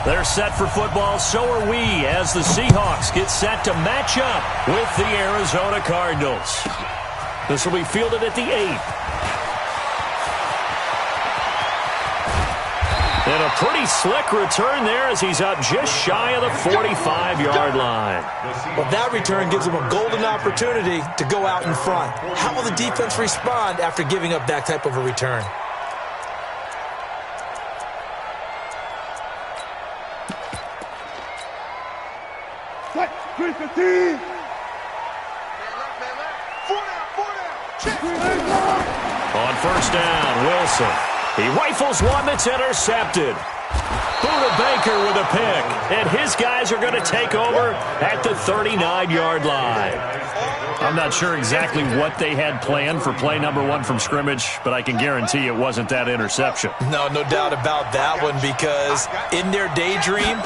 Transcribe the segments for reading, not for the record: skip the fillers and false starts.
They're set for football, so are we, as the Seahawks get set to match up with the Arizona Cardinals. This will be fielded at the 8. And a pretty slick return there as he's up just shy of the 45-yard line. Well, that return gives him a golden opportunity to go out in front. How will the defense respond after giving up that type of a return? On first down, Wilson. He rifles one that's intercepted. Buda Baker with a pick, and his guys are going to take over at the 39-yard line. I'm not sure exactly what they had planned for play number 1 from scrimmage, but I can guarantee it wasn't that interception. No doubt about that one, because in their daydream,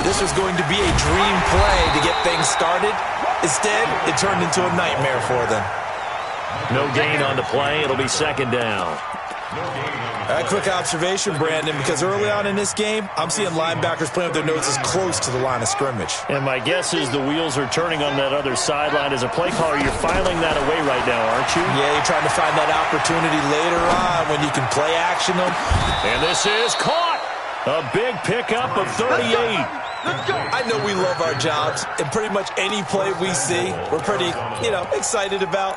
this was going to be a dream play to get things started. Instead, it turned into a nightmare for them. No gain on the play. It'll be second down. A quick observation, Brandon, because early on in this game, I'm seeing linebackers playing with their noses close to the line of scrimmage. And my guess is the wheels are turning on that other sideline. As a play caller, you're filing that away right now, aren't you? Yeah, you're trying to find that opportunity later on when you can play action them. And this is caught. A big pickup of 38. I know we love our jobs, and pretty much any play we see, we're pretty, excited about.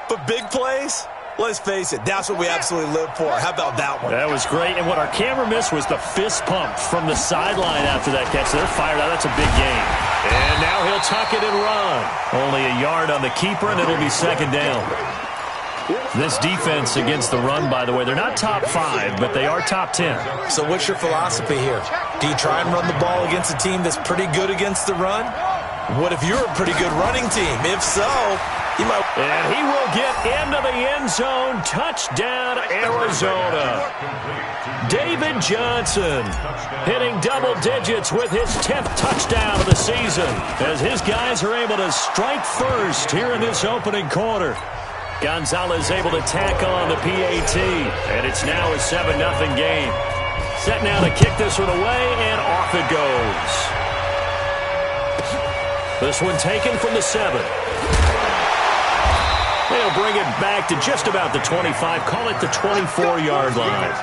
But big plays? Let's face it, that's what we absolutely live for. How about that one? That was great, and what our camera missed was the fist pump from the sideline after that catch. They're fired out. That's a big gain. And now he'll tuck it and run. Only a yard on the keeper, and it'll be second down. This defense against the run, by the way, they're not top 5, but they are top 10. So what's your philosophy here? Do you try and run the ball against a team that's pretty good against the run? What if you're a pretty good running team? If so, you might... And he will get into the end zone. Touchdown, Arizona. David Johnson hitting double digits with his 10th touchdown of the season as his guys are able to strike first here in this opening quarter. Gonzalez able to tack on the PAT, and it's now a 7-0 game. Set now to kick this one away, and off it goes. This one taken from the 7. They'll bring it back to just about the 25, call it the 24-yard line.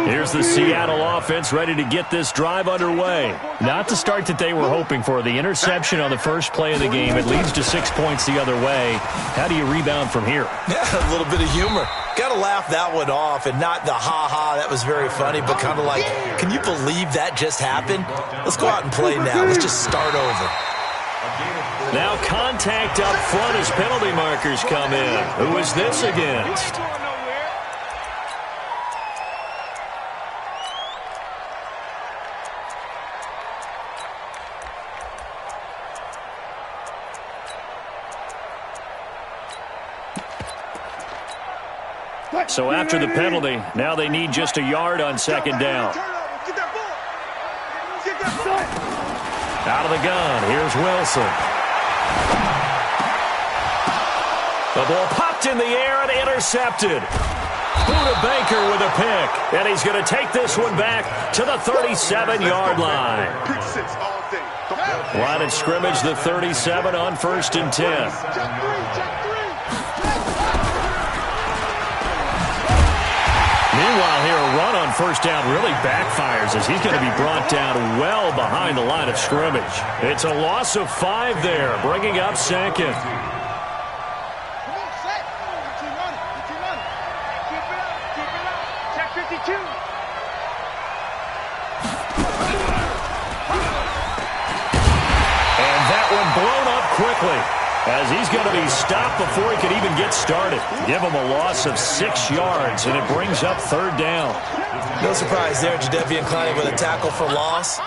Here's the Seattle offense ready to get this drive underway. Not the start that they were hoping for. The interception on the first play of the game. It leads to 6 points the other way. How do you rebound from here? Yeah, a little bit of humor. Got to laugh that one off, and not the ha-ha, that was very funny, but kind of like, can you believe that just happened? Let's go out and play now. Let's just start over. Now contact up front as penalty markers come in. Who is this against? So after the penalty, now they need just a yard on second down. Out of the gun, here's Wilson. The ball popped in the air and intercepted. Buda Baker with a pick, and he's going to take this one back to the 37-yard line. Line of scrimmage, the 37 on 1st and 10. Meanwhile here, a run on first down really backfires as he's going to be brought down well behind the line of scrimmage. It's a loss of 5 there, bringing up second. And that one blown up quickly, as he's going to be stopped before he can even get started. Give him a loss of 6 yards, and it brings up 3rd down. No surprise there, Jadeveon Clowney with a tackle for loss.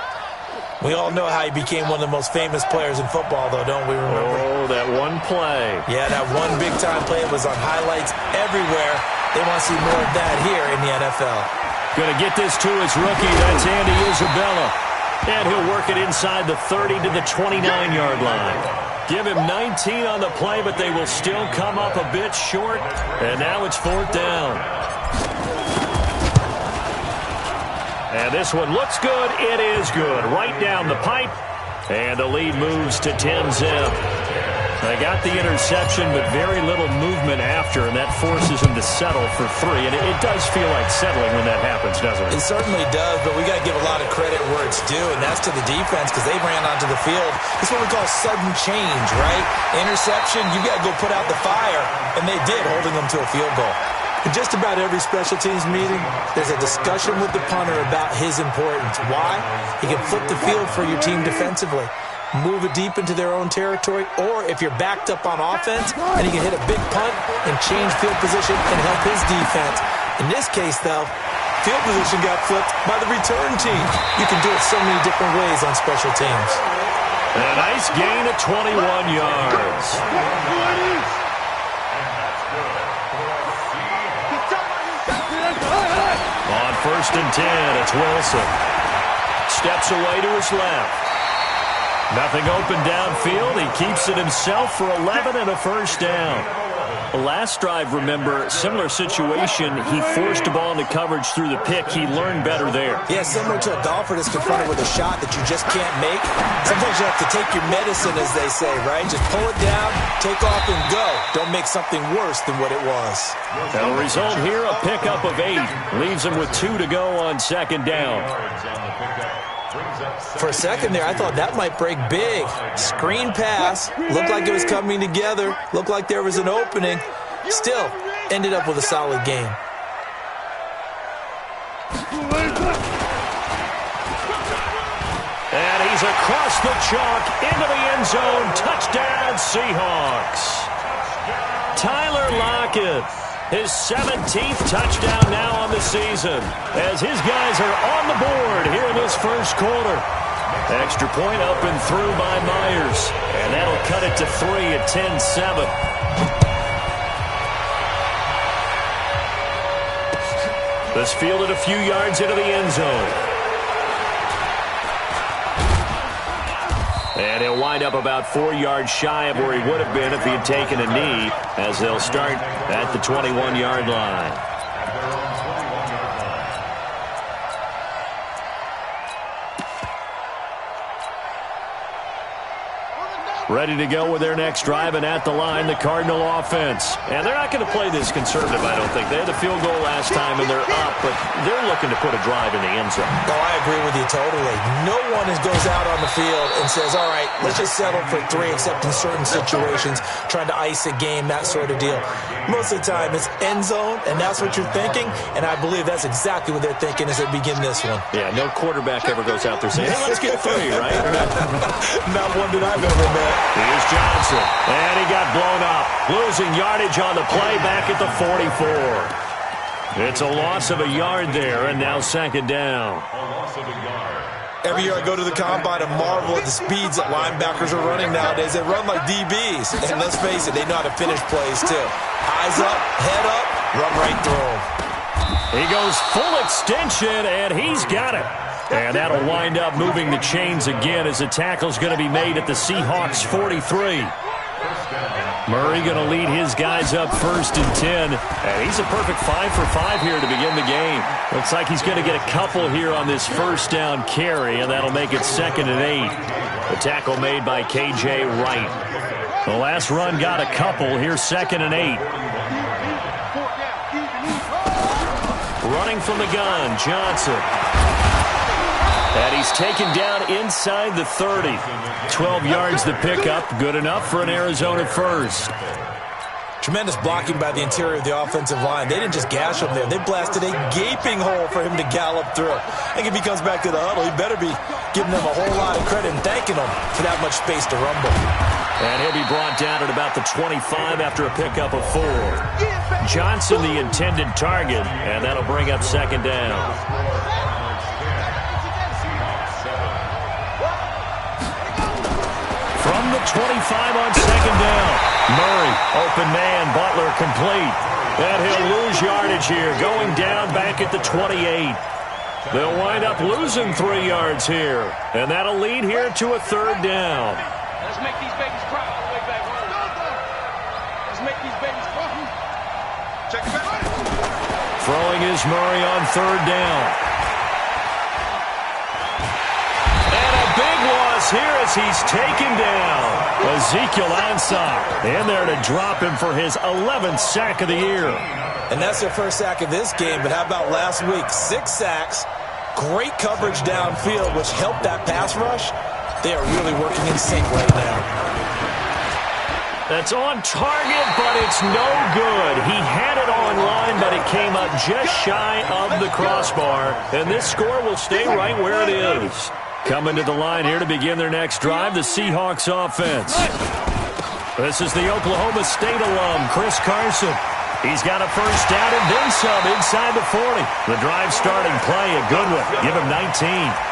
We all know how he became one of the most famous players in football, though, don't we remember? Oh, that one play. Yeah, that one big-time play was on highlights everywhere. They want to see more of that here in the NFL. Going to get this to his rookie. That's Andy Isabella. And he'll work it inside the 30 to the 29-yard line. Give him 19 on the play, but they will still come up a bit short. And now it's 4th down. And this one looks good. It is good. Right down the pipe. And the lead moves to 10-zip. They got the interception, but very little movement after, and that forces them to settle for 3. And it does feel like settling when that happens, doesn't it? It certainly does, but we got to give a lot of credit where it's due, and that's to the defense because they ran onto the field. It's what we call sudden change, right? Interception, you got to go put out the fire, and they did, holding them to a field goal. In just about every special teams meeting, there's a discussion with the punter about his importance. Why? He can flip the field for your team defensively, move it deep into their own territory, or if you're backed up on offense, and he can hit a big punt and change field position and help his defense. In this case, though, field position got flipped by the return team. You can do it so many different ways on special teams. And a nice gain of 21 yards. On 1st and 10, it's Wilson. Steps away to his left. Nothing open downfield. He keeps it himself for 11 and a first down. The last drive, remember, similar situation. He forced the ball into coverage through the pick. He learned better there. Yeah, similar to a golfer that's confronted with a shot that you just can't make. Sometimes you have to take your medicine, as they say, right? Just pull it down, take off, and go. Don't make something worse than what it was. And the result here, a pickup of 8. Leaves him with 2 to go on 2nd down. For a second there, I thought that might break big. Screen pass. Looked like it was coming together. Looked like there was an opening. Still, ended up with a solid game. And he's across the chalk into the end zone. Touchdown, Seahawks. Tyler Lockett. His 17th touchdown now on the season as his guys are on the board here in this first quarter. Extra point up and through by Myers. And that'll cut it to 3 at 10-7. This fielded a few yards into the end zone. And he'll wind up about 4 yards shy of where he would have been if he had taken a knee, as they'll start at the 21-yard line. Ready to go with their next drive, and at the line, the Cardinal offense. And they're not going to play this conservative, I don't think. They had the field goal last time, and they're up, but they're looking to put a drive in the end zone. Oh, I agree with you totally. No one goes out on the field and says, all right, let's just settle for 3, except in certain situations, trying to ice a game, that sort of deal. Most of the time, it's end zone, and that's what you're thinking, and I believe that's exactly what they're thinking as they begin this one. Yeah, no quarterback ever goes out there saying, hey, let's get 3, right? Not one that I've ever met. Here's Johnson, and he got blown up. Losing yardage on the play back at the 44. It's a loss of a yard there, and now 2nd down. Every year I go to the combine and marvel at the speeds that linebackers are running nowadays. They run like DBs, and let's face it, they know how to finish plays too. Eyes up, head up, run right through them. He goes full extension, and he's got it. And that'll wind up moving the chains again as the tackle's going to be made at the Seahawks 43. Murray going to lead his guys up 1st and 10. And he's a perfect 5 for 5 here to begin the game. Looks like he's going to get a couple here on this first down carry, and that'll make it 2nd and 8. The tackle made by K.J. Wright. The last run got a couple. Here's 2nd and 8. Running from the gun, Johnson. And he's taken down inside the 30. 12 yards to pick up. Good enough for an Arizona first. Tremendous blocking by the interior of the offensive line. They didn't just gash him there. They blasted a gaping hole for him to gallop through. I think if he comes back to the huddle, he better be giving them a whole lot of credit and thanking them for that much space to rumble. And he'll be brought down at about the 25 after a pickup of 4. Johnson, the intended target, and that'll bring up 2nd down. From the 25 on 2nd down. Murray, open man, Butler complete. And he'll lose yardage here, going down back at the 28. They'll wind up losing 3 yards here. And that'll lead here to a 3rd down. Let's make these babies cry all the way back home. Let's make these babies cry. Check it back. Throwing is Murray on 3rd down. here as he's taken down. Ezekiel Ansah in there to drop him for his 11th sack of the year. And that's their first sack of this game, but how about last week? 6 sacks, great coverage downfield, which helped that pass rush. They are really working in sync right now. That's on target, but it's no good. He had it on line, but it came up just shy of the crossbar. And this score will stay right where it is. Coming to the line here to begin their next drive, the Seahawks offense. This is the Oklahoma State alum, Chris Carson. He's got a first down and then some inside the 40. The drive starting play, a good one. Give him 19.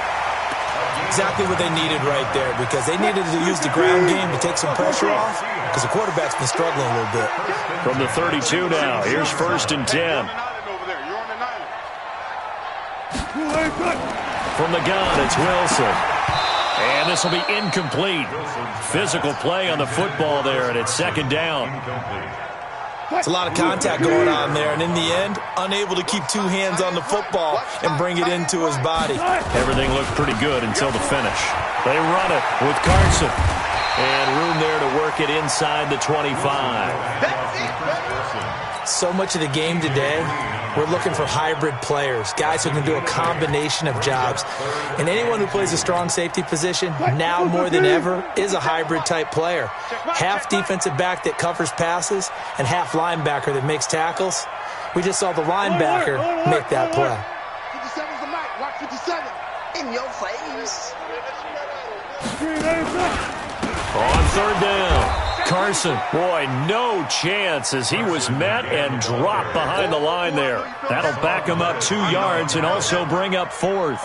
Exactly what they needed right there, because they needed to use the ground game to take some pressure off, because the quarterback's been struggling a little bit. From the 32 now, here's 1st and 10. From the gun, it's Wilson. And this will be incomplete. Physical play on the football there, and it's 2nd down. It's a lot of contact going on there, and in the end, unable to keep 2 hands on the football and bring it into his body. Everything looked pretty good until the finish. They run it with Carson. And room there to work it inside the 25. So much of the game today, we're looking for hybrid players, guys who can do a combination of jobs. And anyone who plays a strong safety position, now more than ever, is a hybrid-type player. Half defensive back that covers passes and half linebacker that makes tackles. We just saw the linebacker make that play. 57's the mic. Watch 57. In your face. On 3rd down. Carson, boy, no chance as he was met and dropped behind the line there. That'll back him up 2 yards and also bring up 4th.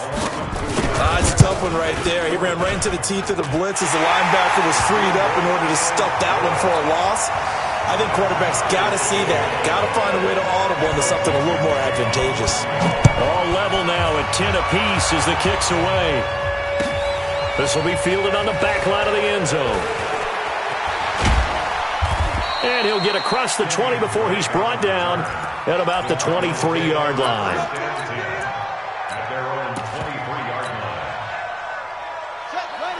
It's a tough one right there. He ran right into the teeth of the blitz as the linebacker was freed up in order to stuff that one for a loss. I think quarterbacks got to see that. Got to find a way to audible into something a little more advantageous. All level now at 10 apiece as the kick's away. This will be fielded on the back line of the end zone. And he'll get across the 20 before he's brought down at about the 23-yard line.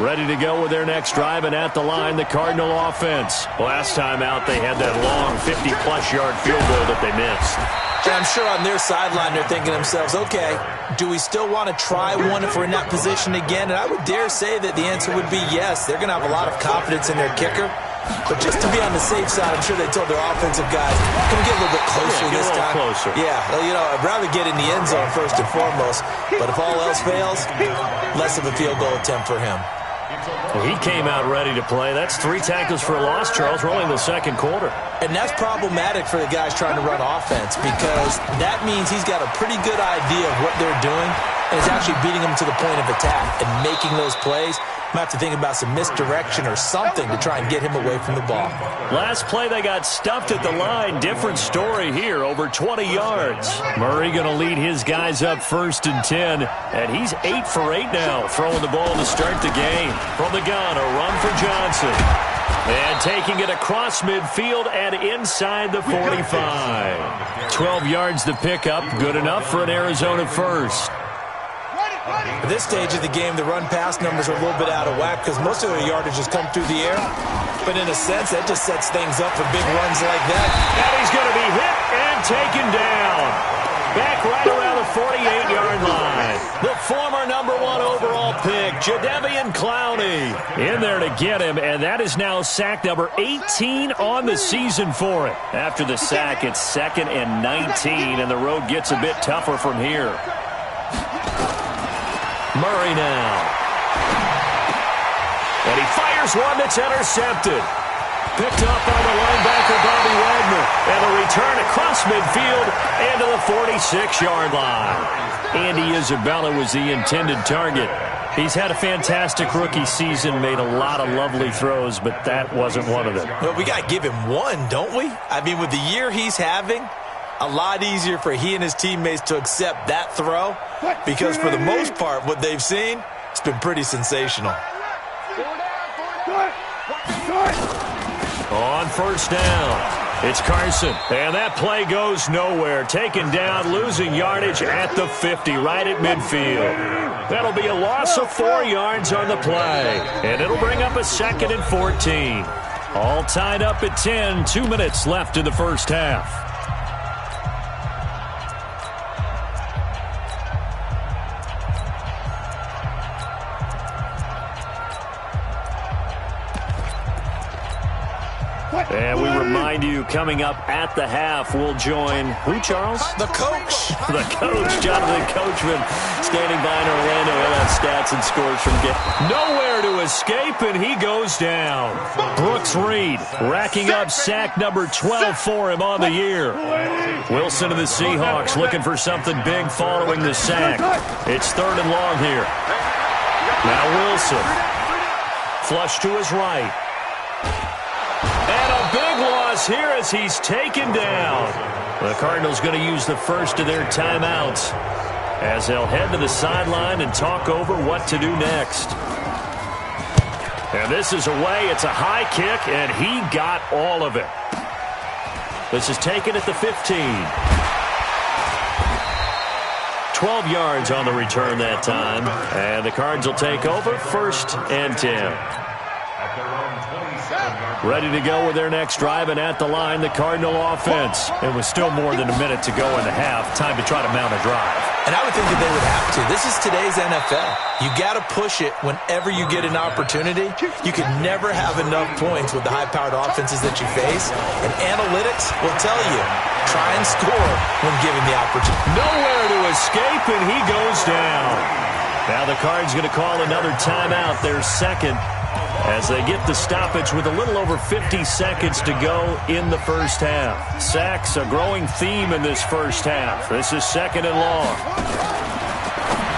Ready to go with their next drive, and at the line, the Cardinal offense. Last time out, they had that long 50-plus yard field goal that they missed. And I'm sure on their sideline they're thinking to themselves, okay, do we still want to try one if we're in that position again? And I would dare say that the answer would be yes. They're going to have a lot of confidence in their kicker. But just to be on the safe side, I'm sure they told their offensive guys, can we get a little bit closer this time? Closer. Yeah, well, you know, I'd rather get in the end zone first and foremost. But if all else fails, less of a field goal attempt for him. Well, he came out ready to play. That's 3 tackles for a loss, Charles, rolling the 2nd quarter. And that's problematic for the guys trying to run offense, because that means he's got a pretty good idea of what they're doing and is actually beating them to the point of attack and making those plays. Might have to think about some misdirection or something to try and get him away from the ball. Last play, they got stuffed at the line. Different story here, over 20 yards. Murray going to lead his guys up 1st and 10, and he's 8 for 8 now, throwing the ball to start the game. From the gun, a run for Johnson. And taking it across midfield and inside the 45. 12 yards to pick up, good enough for an Arizona first. At this stage of the game, the run-pass numbers are a little bit out of whack because most of their yardage has come through the air. But in a sense, that just sets things up for big runs like that. And he's going to be hit and taken down. Back right around the 48-yard line. The former #1 overall pick, Jadeveon Clowney, in there to get him, and that is now sack number 18 on the season for it. After the sack, it's 2nd and 19, and the road gets a bit tougher from here. Murray now. And he fires one that's intercepted. Picked up by the linebacker, Bobby Wagner. And a return across midfield and to the 46-yard line. Andy Isabella was the intended target. He's had a fantastic rookie season, made a lot of lovely throws, but that wasn't one of them. Well, we got to give him one, don't we? I mean, with the year he's having, a lot easier for he and his teammates to accept that throw, because for the most part, what they've seen, it's been pretty sensational. On 1st down, It's Carson, and that play goes nowhere. Taken down, losing yardage at the 50, right at midfield. That'll be a loss of 4 yards on the play, and it'll bring up a 2nd and 14. All tied up at 10, 2 minutes left in the first half. And we remind you, coming up at the half, we'll join who, Charles? The coach. The coach, Jonathan Coachman, standing by in Orlando. He'll have stats and scores from nowhere to escape, and he goes down. Brooks Reed racking up sack number 12 for him on the year. Wilson of the Seahawks looking for something big following the sack. It's 3rd and long here. Now Wilson. Flush to his right. And a big loss here as he's taken down. The Cardinals going to use the first of their timeouts as they'll head to the sideline and talk over what to do next. And this is away. It's a high kick, and he got all of it. This is taken at the 15. 12 yards on the return that time. And the Cards will take over 1st and 10. Ready to go with their next drive, and at the line, the Cardinal offense. It was still more than a minute to go in the half. Time to try to mount a drive. And I would think that they would have to. This is today's NFL. You got to push it whenever you get an opportunity. You can never have enough points with the high-powered offenses that you face. And analytics will tell you, try and score when given the opportunity. Nowhere to escape, and he goes down. Now the Cards going to call another timeout, their 2nd. As they get the stoppage with a little over 50 seconds to go in the first half. Sacks, a growing theme in this first half. This is 2nd and long.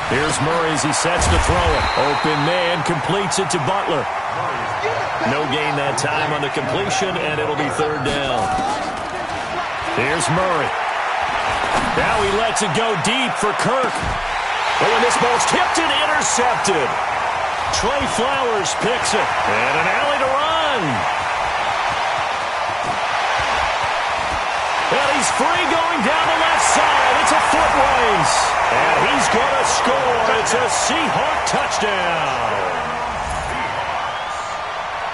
Here's Murray as he sets to throw it. Open man, completes it to Butler. No gain that time on the completion, and it'll be 3rd down. Here's Murray. Now he lets it go deep for Kirk. But when this ball's tipped and intercepted. Trey Flowers picks it, and an alley to run. And he's free going down the left side. It's a foot race, and he's going to score. It's a Seahawk touchdown.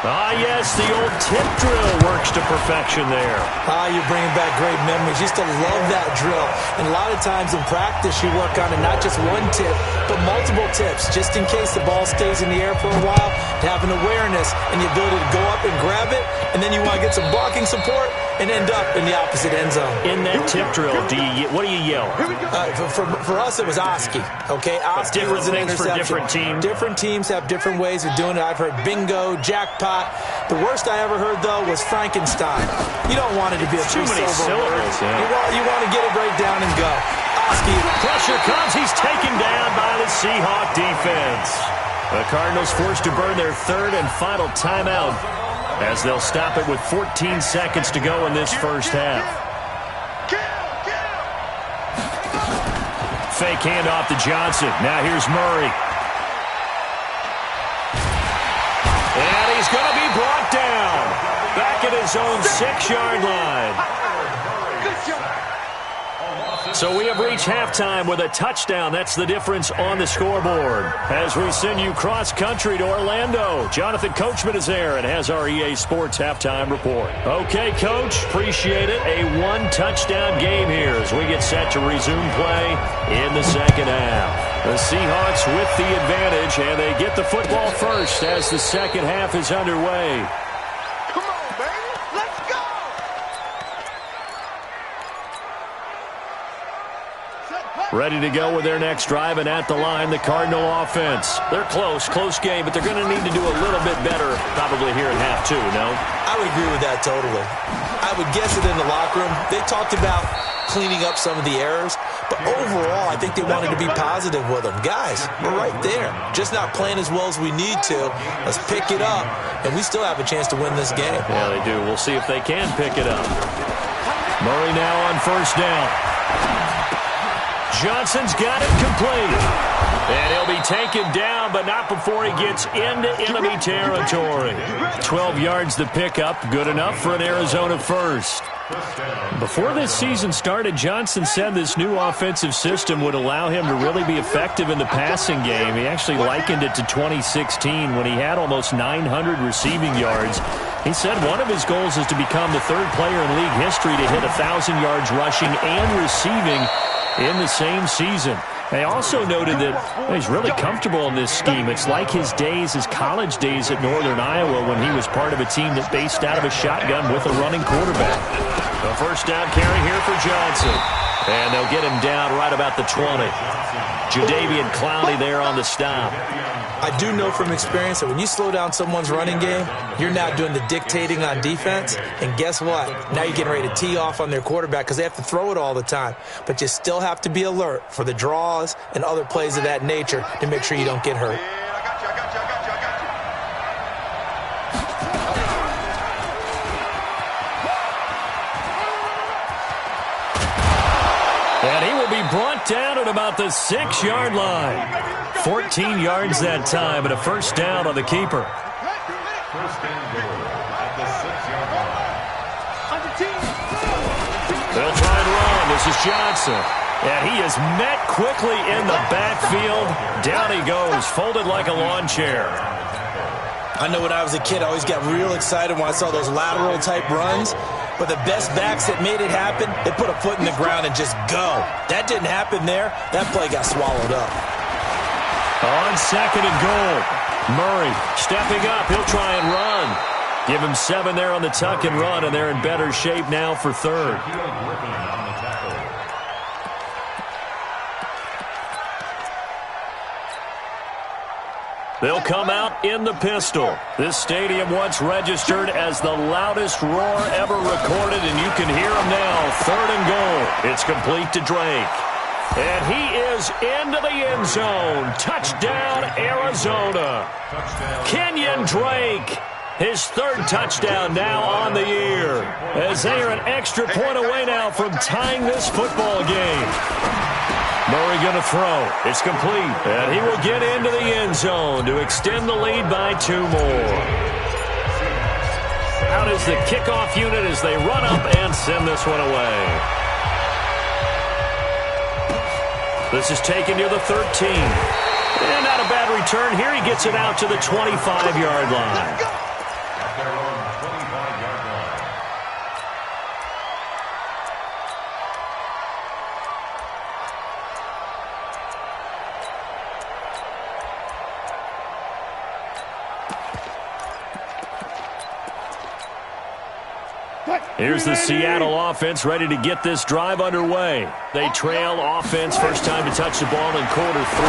Ah, yes, the old tip drill works to perfection there. Ah, you're bringing back great memories. Used to love that drill. And a lot of times in practice, you work on it, not just one tip, but multiple tips, just in case the ball stays in the air for a while, to have an awareness and the ability to go up and grab it, and then you want to get some blocking support and end up in the opposite end zone. In that tip drill, what do you yell? For us, it was Oski. Okay, Oski was an interception. For different teams. Different teams have different ways of doing it. I've heard bingo, jackpot. The worst I ever heard, though, was Frankenstein. You don't want it to be a too many syllables. Yeah. You want to get it right down and go. Oski. Pressure comes. He's taken down by the Seahawk defense. The Cardinals forced to burn their 3rd and final timeout as they'll stop it with 14 seconds to go in this first half. Fake handoff to Johnson. Now here's Murray. And he's going to be brought down back at his own 6-yard line. So we have reached halftime with a touchdown. That's the difference on the scoreboard. As we send you cross-country to Orlando, Jonathan Coachman is there and has our EA Sports halftime report. Okay, Coach, appreciate it. A 1-touchdown game here as we get set to resume play in the second half. The Seahawks with the advantage, and they get the football first as the second half is underway. Come on, baby. Let's go. Ready to go with their next drive, and at the line, the Cardinal offense. They're close game, but they're going to need to do a little bit better probably here in half 2, no? I would agree with that totally. I would guess it in the locker room. They talked about cleaning up some of the errors, but overall, I think they wanted to be positive with them. Guys, we're right there. Just not playing as well as we need to. Let's pick it up, and we still have a chance to win this game. Yeah, they do. We'll see if they can pick it up. Murray now on 1st down. Johnson's got it complete. And he'll be taken down, but not before he gets into enemy territory. 12 yards to pick up, good enough for an Arizona first. Before this season started, Johnson said this new offensive system would allow him to really be effective in the passing game. He actually likened it to 2016 when he had almost 900 receiving yards. He said one of his goals is to become the third player in league history to hit 1,000 yards rushing and receiving in the same season. They also noted that he's really comfortable in this scheme. It's like his college days at Northern Iowa when he was part of a team that based out of a shotgun with a running quarterback. The first down carry here for Johnson. And they'll get him down right about the 20. Jadeveon Clowney there on the stop. I do know from experience that when you slow down someone's running game, you're now doing the dictating on defense. And guess what? Now you're getting ready to tee off on their quarterback because they have to throw it all the time. But you still have to be alert for the draws and other plays of that nature to make sure you don't get hurt. And he will be brought down at about the 6-yard line. 14 yards that time and a first down on the keeper. They'll try and run. This is Johnson. And he is met quickly in the backfield. Down he goes, folded like a lawn chair. I know when I was a kid, I always got real excited when I saw those lateral type runs. But the best backs that made it happen, they put a foot in the ground and just go. That didn't happen there. That play got swallowed up. On second and goal, Murray stepping up. He'll try and run. Give him 7 there on the tuck and run, and they're in better shape now for third. They'll come out in the pistol. This stadium once registered as the loudest roar ever recorded, and you can hear him now. Third and goal. It's complete to Drake. And he is into the end zone. Touchdown, Arizona. Kenyon Drake, his third touchdown now on the year, as they are an extra point away now from tying this football game. Murray going to throw. It's complete. And he will get into the end zone to extend the lead by 2 more. Out is the kickoff unit as they run up and send this one away. This is taken near the 13. And not a bad return here. He gets it out to the 25-yard line. Here's the Seattle offense ready to get this drive underway. They trail offense, first time to touch the ball in quarter 3,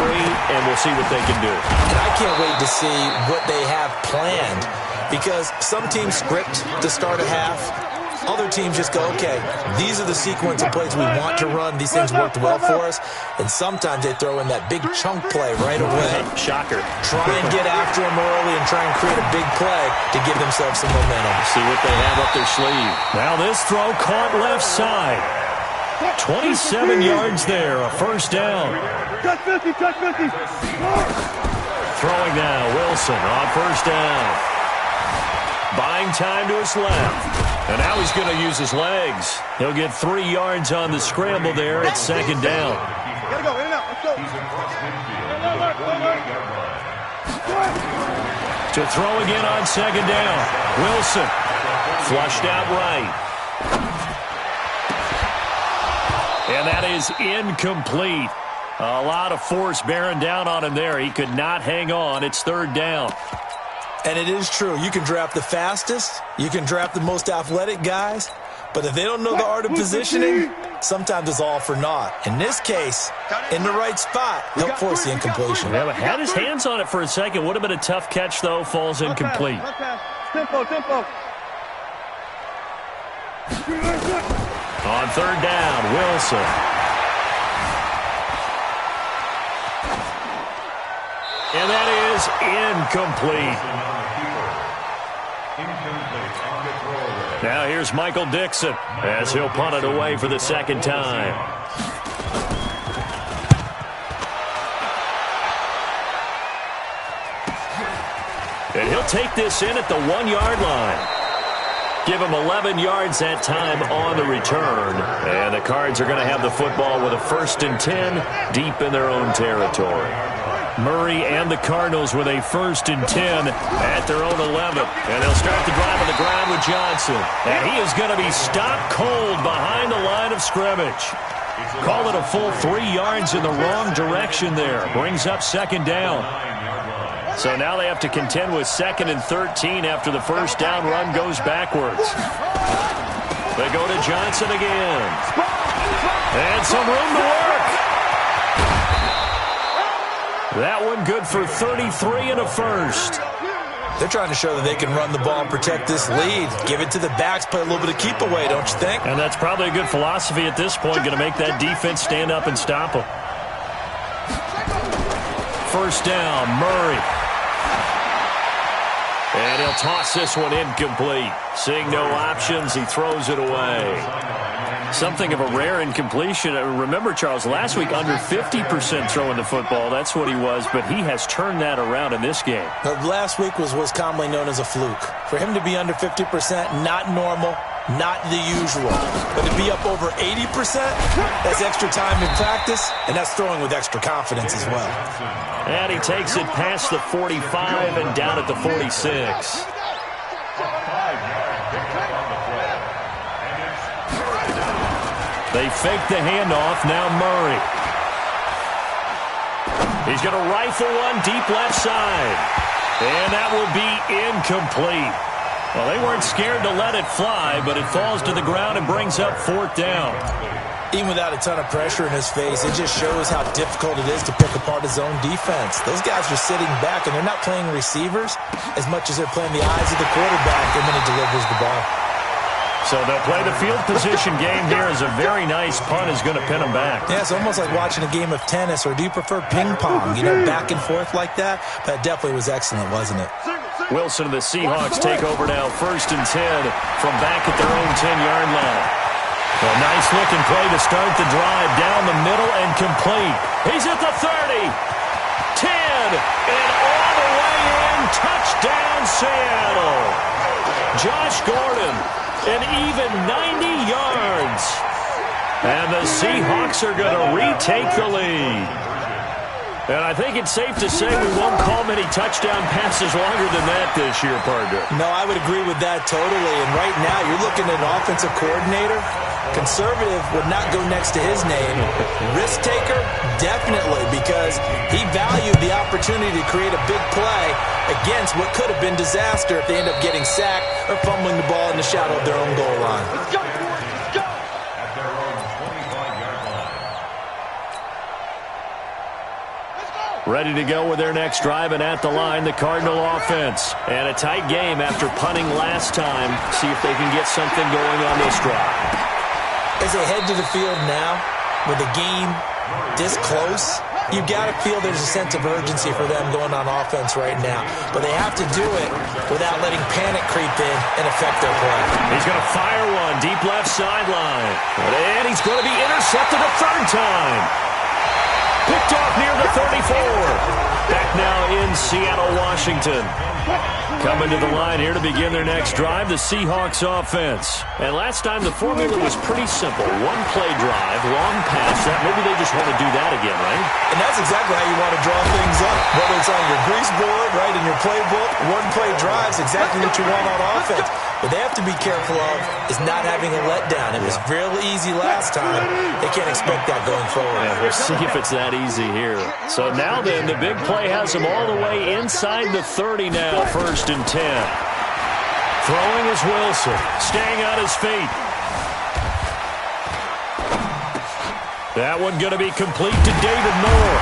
and we'll see what they can do. And I can't wait to see what they have planned, because some teams script to start a half. Other teams just go, okay, these are the sequence of plays we want to run. These things worked well for us. And sometimes they throw in that big chunk play right away. Shocker. Try and get after them early and try and create a big play to give themselves some momentum. See what they have up their sleeve. Now this throw caught left side. 27 yards there, a first down. Touch 50, touch 50. Throwing now, Wilson on first down. Buying time to his left. And now he's going to use his legs. He'll get 3 yards on the scramble there at second down. Gotta go, in and out, let's go. To throw again on second down. Wilson flushed out right. And that is incomplete. A lot of force bearing down on him there. He could not hang on. It's third down. And it is true. You can draft the fastest. You can draft the most athletic guys. But if they don't know the art of positioning, sometimes it's all for naught. In this case, in the right spot, help force the incompletion. Yeah, but had his hands on it for a second. Would have been a tough catch, though. Falls incomplete. Tempo, tempo. On third down, Wilson. And that is incomplete. Now here's Michael Dixon as he'll punt it away for the second time. take this in at the 1-yard line. Give them 11 yards that time on the return. And the Cards are going to have the football with a 1st and 10 deep in their own territory. Murray and the Cardinals with a 1st and 10 at their own 11. And they'll start the drive on the ground with Johnson. And he is going to be stopped cold behind the line of scrimmage. Call it a full 3 yards in the wrong direction there. Brings up 2nd down. So now they have to contend with 2nd and 13 after the first down run goes backwards. They go to Johnson again. And some room to work. That one good for 33 and a first. They're trying to show that they can run the ball and protect this lead. Give it to the backs, play a little bit of keep away, don't you think? And that's probably a good philosophy at this point, going to make that defense stand up and stop them. First down, Murray. And he'll toss this one incomplete. Seeing no options, he throws it away. Something of a rare incompletion. Remember, Charles, last week under 50% throwing the football. That's what he was, but he has turned that around in this game. Last week was commonly known as a fluke. For him to be under 50%, not normal, not the usual. But to be up over 80%, that's extra time in practice, and that's throwing with extra confidence as well. And he takes it past the 45 and down at the 46. They fake the handoff. Now Murray. He's going to rifle one deep left side. And that will be incomplete. Well, they weren't scared to let it fly, but it falls to the ground and brings up 4th down. Even without a ton of pressure in his face, it just shows how difficult it is to pick apart his own defense. Those guys are sitting back, and they're not playing receivers as much as they're playing the eyes of the quarterback, and then he delivers the ball. So they'll play the field position game here as a very nice punt is going to pin them back. Yeah, it's almost like watching a game of tennis, or do you prefer ping pong? You know, back and forth like that? That definitely was excellent, wasn't it? Wilson and the Seahawks take over now, 1st and 10 from back at their own 10-yard line. A nice looking play to start the drive down the middle and complete. He's at the 30, 10, and all the way in. Touchdown, Seattle. Josh Gordon, an even 90 yards. And the Seahawks are going to retake the lead. And I think it's safe to say we won't call many touchdown passes longer than that this year, partner. No, I would agree with that totally. And right now, you're looking at an offensive coordinator. Conservative would not go next to his name. Risk taker, definitely, because he valued the opportunity to create a big play against what could have been disaster if they end up getting sacked or fumbling the ball in the shadow of their own goal line. Let's go. Ready to go with their next drive, and at the line, the Cardinal offense. And a tight game after punting last time. See if they can get something going on this drive. As they head to the field now, with the game this close, you've got to feel there's a sense of urgency for them going on offense right now. But they have to do it without letting panic creep in and affect their play. He's going to fire one deep left sideline. And he's going to be intercepted a 3rd time. Picked off near the 34. Back now in Seattle, Washington. Coming to the line here to begin their next drive, the Seahawks offense. And last time the formula was pretty simple. 1-play drive, long pass. Maybe they just want to do that again, right? And that's exactly how you want to draw things up. Whether it's on your grease board, right, in your playbook, 1-play drives, exactly what you want on offense. What they have to be careful of is not having a letdown. It was real easy last time. They can't expect that going forward. Yeah, we'll see if it's that easy here. So now then, the big play has them all the way inside the 30 now, 1st and 10. Throwing is Wilson, staying on his feet. That one going to be complete to David Moore.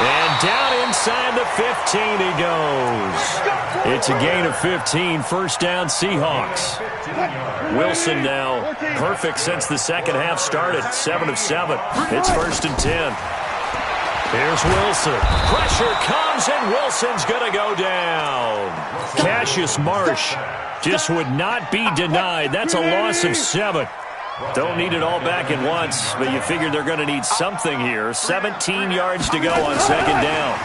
And down inside the 15 he goes. It's a gain of 15, 1st down Seahawks. Wilson now perfect since the second half started, 7 of 7. It's 1st and 10. Here's Wilson. Pressure comes, and Wilson's going to go down. Cassius Marsh just would not be denied. That's a loss of 7. Don't need it all back at once, but you figure they're going to need something here. 17 yards to go on 2nd down.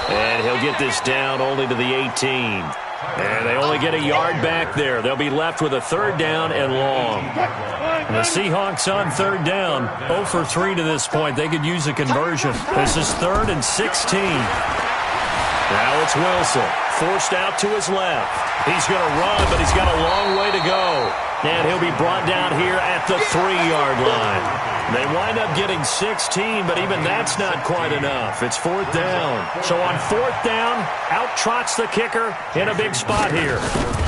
And he'll get this down only to the 18. And they only get a yard back there. They'll be left with a 3rd down and long. And the Seahawks on 3rd down, 0 for 3 to this point. They could use a conversion. This is 3rd and 16. Now it's Wilson, forced out to his left. He's going to run, but he's got a long way to go. And he'll be brought down here at the 3-yard line. They wind up getting 16, but even that's not quite enough. It's 4th down. So on 4th down, out trots the kicker in a big spot here.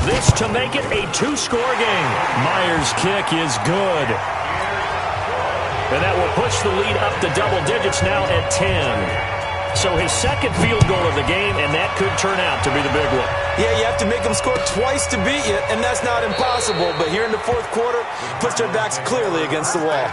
This to make it a 2-score game. Myers' kick is good. And that will push the lead up to double digits now at 10. So his 2nd field goal of the game, and that could turn out to be the big one. Yeah, you have to make them score twice to beat you, and that's not impossible. But here in the 4th quarter, puts their backs clearly against the wall.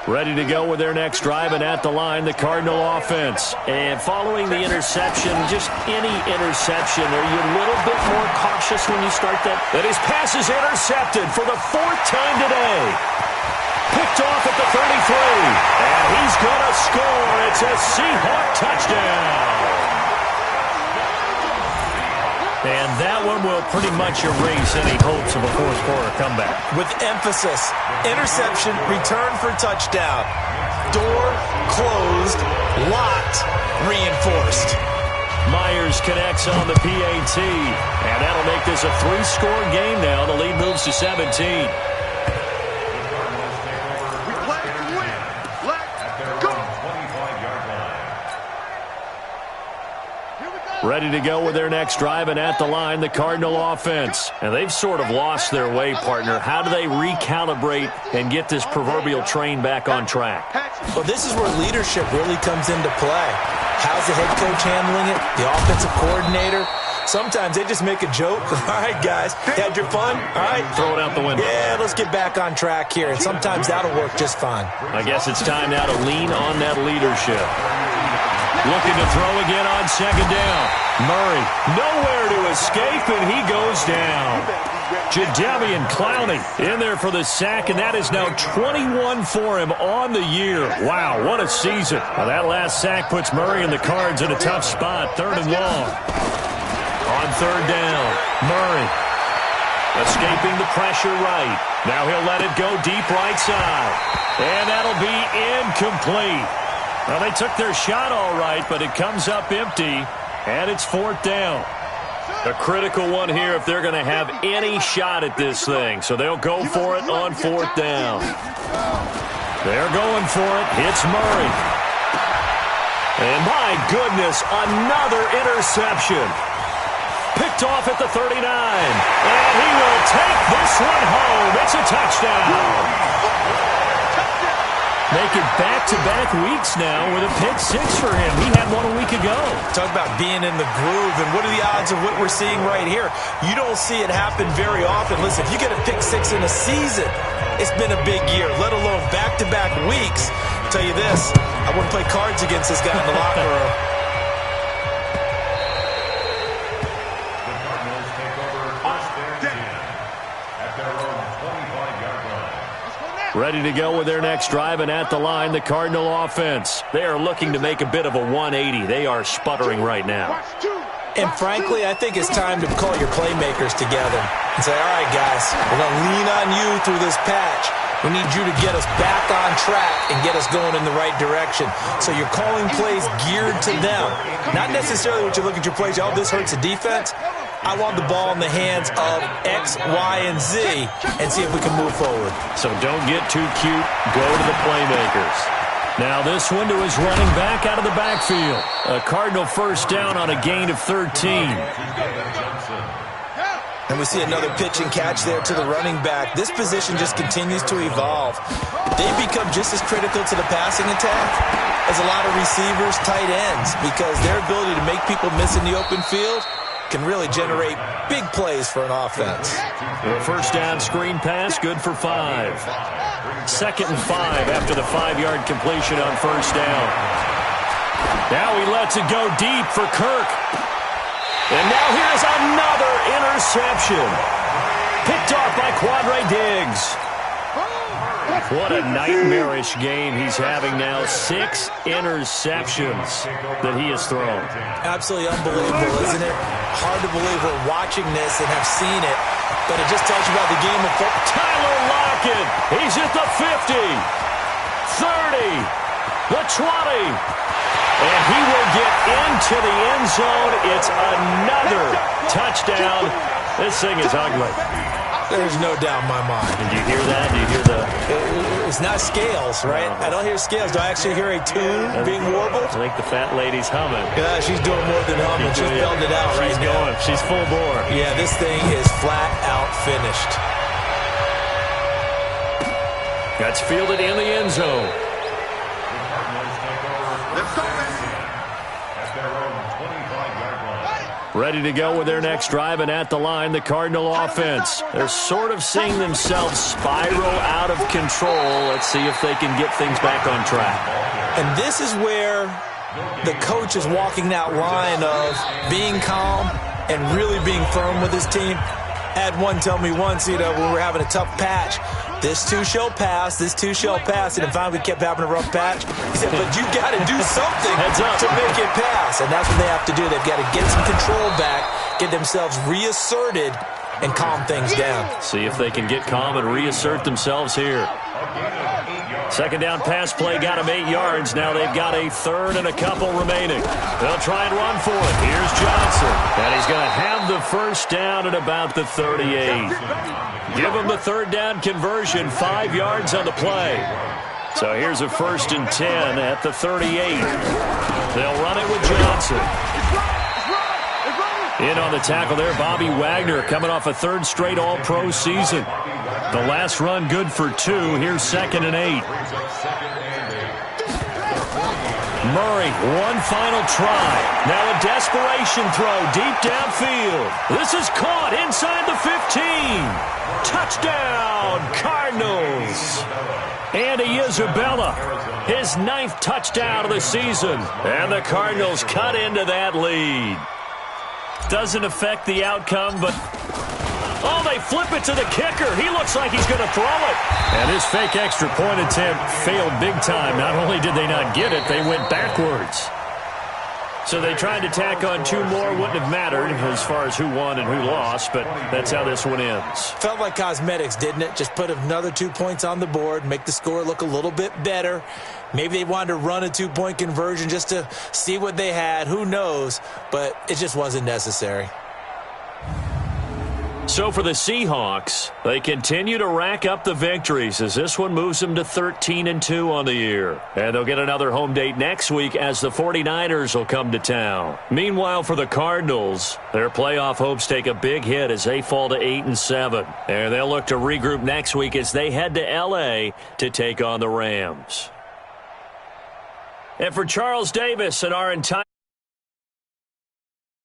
Ready to go with their next drive, and at the line, the Cardinal offense. And following the interception, just any interception, are you a little bit more cautious when you start that? But his pass is intercepted for the 4th time today. Picked off at the 33. And he's going to score. It's a Seahawk touchdown. And that one will pretty much erase any hopes of a 4th quarter comeback. With emphasis, interception, return for touchdown. Door closed, locked, reinforced. Myers connects on the PAT, and that'll make this a 3-score game now. The lead moves to 17. Ready to go with their next drive, and at the line, the Cardinal offense. And they've sort of lost their way, partner. How do they recalibrate and get this proverbial train back on track? Well, this is where leadership really comes into play. How's the head coach handling it? The offensive coordinator? Sometimes they just make a joke. All right, guys, had your fun? All right. Throw it out the window. Yeah, let's get back on track here. And sometimes that'll work just fine. I guess it's time now to lean on that leadership. Looking to throw again on 2nd down. Murray, nowhere to escape, and he goes down. Jadeveon Clowney in there for the sack, and that is now 21 for him on the year. Wow, what a season. Now, that last sack puts Murray and the Cards in a tough spot, 3rd and long. On 3rd down, Murray escaping the pressure right. Now he'll let it go deep right side. And that'll be incomplete. Well, they took their shot all right, but it comes up empty, and it's 4th down. A critical one here if they're going to have any shot at this thing. So they'll go for it on 4th down. They're going for it. It's Murray. And my goodness, another interception. Picked off at the 39. And he will take this one home. It's a touchdown. Make it back-to-back weeks now with a pick 6 for him. He had one a week ago. Talk about being in the groove, and what are the odds of what we're seeing right here? You don't see it happen very often. Listen, if you get a pick 6 in a season, it's been a big year, let alone back-to-back weeks. I'll tell you this, I wouldn't play cards against this guy in the locker room. Ready to go with their next drive, and at the line, the Cardinal offense. They are looking to make a bit of a 180. They are sputtering right now. And frankly, I think it's time to call your playmakers together and say, all right, guys, we're going to lean on you through this patch. We need you to get us back on track and get us going in the right direction. So you're calling plays geared to them. Not necessarily what you look at your plays, oh, this hurts the defense. I want the ball in the hands of X, Y, and Z and see if we can move forward. So don't get too cute. Go to the playmakers. Now this one to his running back out of the backfield. A Cardinal 1st down on a gain of 13. And we see another pitch and catch there to the running back. This position just continues to evolve. They become just as critical to the passing attack as a lot of receivers, tight ends, because their ability to make people miss in the open field can really generate big plays for an offense. A 1st down screen pass, good for 5. 2nd and 5 after the 5-yard completion on 1st down. Now he lets it go deep for Kirk. And now here's another interception. Picked off by Quadre Diggs. What a nightmarish game he's having now. 6 interceptions that he has thrown. Absolutely unbelievable, isn't it? Hard to believe we're watching this and have seen it, but it just tells you about the game of football. Tyler Lockett, he's at the 50, 30, the 20, and he will get into the end zone. It's another touchdown. This thing is ugly. There's no doubt in my mind. Did you hear that? Did you hear the... It's not scales, right? I don't hear scales. Do I actually hear a tune being warbled? I think the fat lady's humming. Yeah, she's doing more than humming. She's belting it out right now. She's going. She's full bore. Yeah, this thing is flat out finished. That's fielded in the end zone. Ready to go with their next drive, and at the line, the Cardinal offense. They're sort of seeing themselves spiral out of control. Let's see if they can get things back on track. And this is where the coach is walking that line of being calm and really being firm with his team. Had one tell me once, when we were having a tough patch, this too shall pass, this too shall pass, and finally we kept having a rough patch. He said, but you got to do something to make it pass, and that's what they have to do. They've got to get some control back, get themselves reasserted, and calm things down. See if they can get calm and reassert themselves here. Second down pass play got him 8 yards. Now they've got a third and a couple remaining. They'll try and run for it. Here's Johnson. And he's going to have the first down at about the 38. Give him the third down conversion, 5 yards on the play. So here's a 1st and 10 at the 38. They'll run it with Johnson. In on the tackle there, Bobby Wagner, coming off a 3rd straight All-Pro season. The last run good for 2. Here's 2nd and 8. Murray, one final try. Now a desperation throw deep downfield. This is caught inside the 15. Touchdown, Cardinals. Andy Isabella, his 9th touchdown of the season. And the Cardinals cut into that lead. Doesn't affect the outcome, but... oh, they flip it to the kicker. He looks like he's going to throw it. And his fake extra point attempt failed big time. Not only did they not get it, they went backwards. So they tried to tack on 2 more. Wouldn't have mattered as far as who won and who lost, but that's how this one ends. Felt like cosmetics, didn't it? Just put another 2 points on the board, make the score look a little bit better. Maybe they wanted to run a 2-point conversion just to see what they had. Who knows? But it just wasn't necessary. So for the Seahawks, they continue to rack up the victories as this one moves them to 13-2 on the year. And they'll get another home date next week as the 49ers will come to town. Meanwhile, for the Cardinals, their playoff hopes take a big hit as they fall to 8-7. And they'll look to regroup next week as they head to L.A. to take on the Rams. And for Charles Davis and our entire